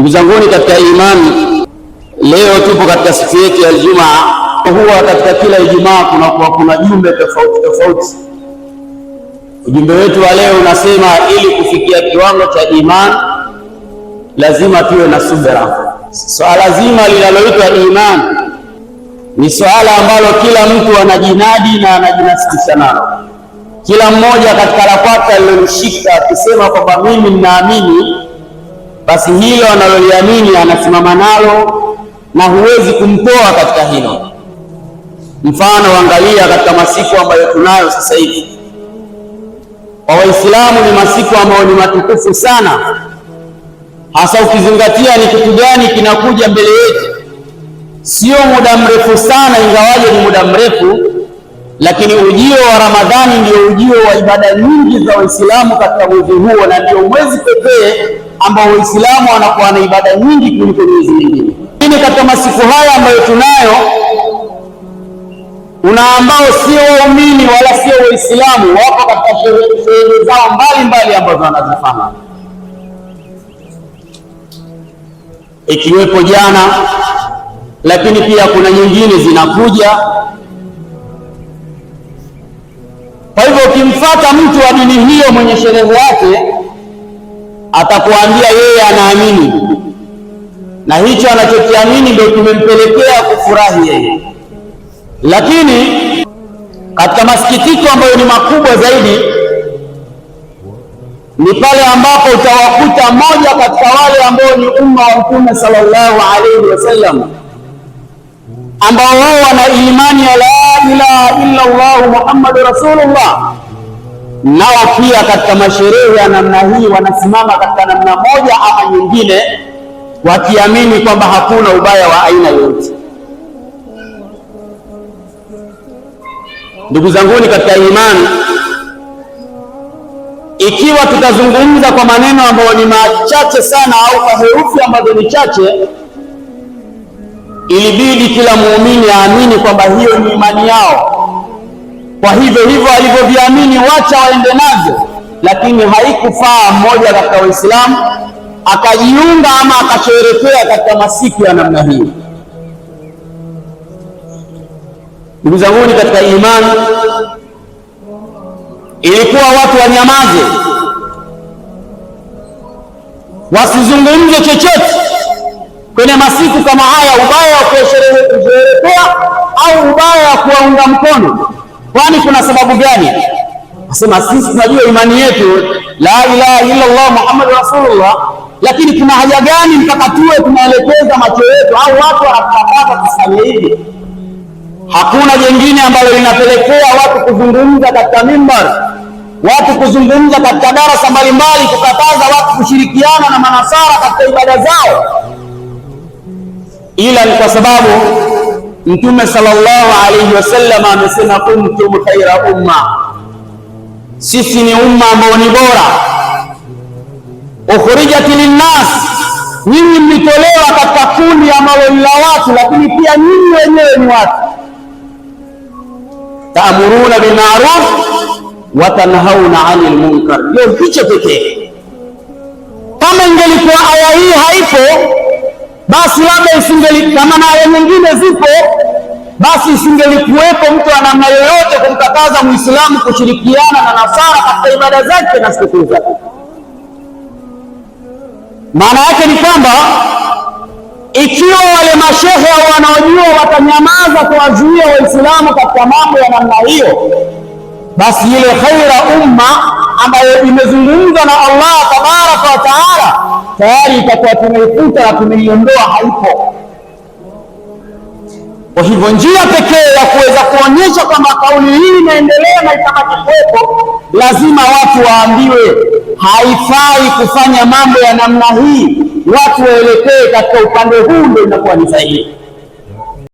Ndugu zanguni katika imani, leo tupo katika siku yetu ya Ijumaa. Huwa katika kila Ijumaa kuna jumbe tofauti tofauti. Ujumbe wetu wa leo unasema ili kufikia kiwango cha imani lazima tuwe na subira. Swala zima linaloitwa imani ni swala ambalo kila mtu anajinadi na anajinasibisha nalo. Kila mmoja katika la kwake alilolishika akisema kwamba mimi ninaamini, basi hilo analoliamini anasimama nalo na huwezi kumtoa katika hilo. Mfano, angalia katika masiku ambayo tunayo sasa hivi kwa Waislamu, ni masiku ambayo ni matukufu sana, hasa ukizingatia ni kitu gani kinakuja mbele yetu. Sio muda mrefu sana, ingawaje ni muda mrefu, lakini ujio wa Ramadhani ndio ujio wa ibada nyingi za Waislamu katika mwezi huo, na ndio mwezi pekee ambao Waislamu wanakuwa na ibada nyingi kuliko miezi mingine. Lakini katika masiku haya ambayo tunayo, una ambao sio waumini wala sio Waislamu wapo katika sherehe zao mbalimbali ambazo wanazifanya, ikiwepo jana, lakini pia kuna nyingine zinakuja. Kwa hivyo ukimfuata mtu wa dini hiyo mwenye sherehe yake, atakuambia yeye anaamini, na hicho anachokiamini ndio kimempelekea kufurahi yeye. Lakini katika masikitiko ambayo ni makubwa zaidi ni pale ambapo utawakuta mmoja katika wale ambao ni umma wa Mtume sallallahu alaihi wasallam, ambao wao wana imani ya la ilaha illa Allah Muhammadur Rasulullah, nao pia katika masherehe ya namna hii wanasimama katika namna moja ama nyingine, wakiamini kwamba hakuna ubaya wa aina yoyote. Ndugu zanguni katika imani, ikiwa tutazungumza kwa maneno ambayo ni machache sana au kwa herufi ambazo ni chache, ilibidi kila muumini aamini kwamba hiyo ni imani yao. Kwa hivyo alivyoviamini wacha waende nazo, lakini haikufaa mmoja katika Waislamu akajiunga ama akasherehekea katika masiku ya namna hii. Ndugu zangu katika imani, ilikuwa watu wanyamaze, wasizungumze chochote kwenye masiku kama haya, ubaya wa kusherehekea au ubaya wa kuwaunga mkono. Kwani kuna sababu gani? Nasema sisi tunajua imani yetu la ilaha illa Allah Muhammadur Rasulullah, lakini kuna haja gani mpaka tuwe tunaelekeza macho yetu au watu wanapata kusali hivi? Hakuna jingine ambalo linapelekea watu kuzungumza katika mimbar, watu kuzungumza katika darasa mbalimbali, kukataza watu kushirikiana na manasara katika ibada zao, ila ni kwa sababu Mtume sallallahu alaihi wasallam amesema kuntum khaira umma, sisi ni umma ambao ni bora, ukhrijat linnas, nyinyi mlitolewa katika kundi ambalo ni la watu, lakini pia nyinyi wenyewe ni watu. Taamuruna bil ma'ruf wa tanhauna 'anil munkar. Ndio hicho pekee. Kama ingelikuwa aya hii haipo, basi labda kama na aya nyingine zipo, basi isingelikuwepo mtu wa namna yoyote kumkataza Muislamu kushirikiana na Nasara katika ibada zake na sikukuu zake. Maana yake ni kwamba ikiwa wale mashehe wanaojua watanyamaza kuwazuia Waislamu katika mambo ya namna hiyo, basi ile khaira umma ambayo imezungumzwa na Allah tabaraka wa taala tayari itakuwa tumeifuta na tumeiondoa, haipo. Kwa hivyo njia pekee ya kuweza kuonyesha kwamba kauli hii inaendelea na itabaki kuwepo, lazima watu waambiwe haifai kufanya mambo ya namna hii, watu waelekee katika upande huu, ndio inakuwa ni sahihi.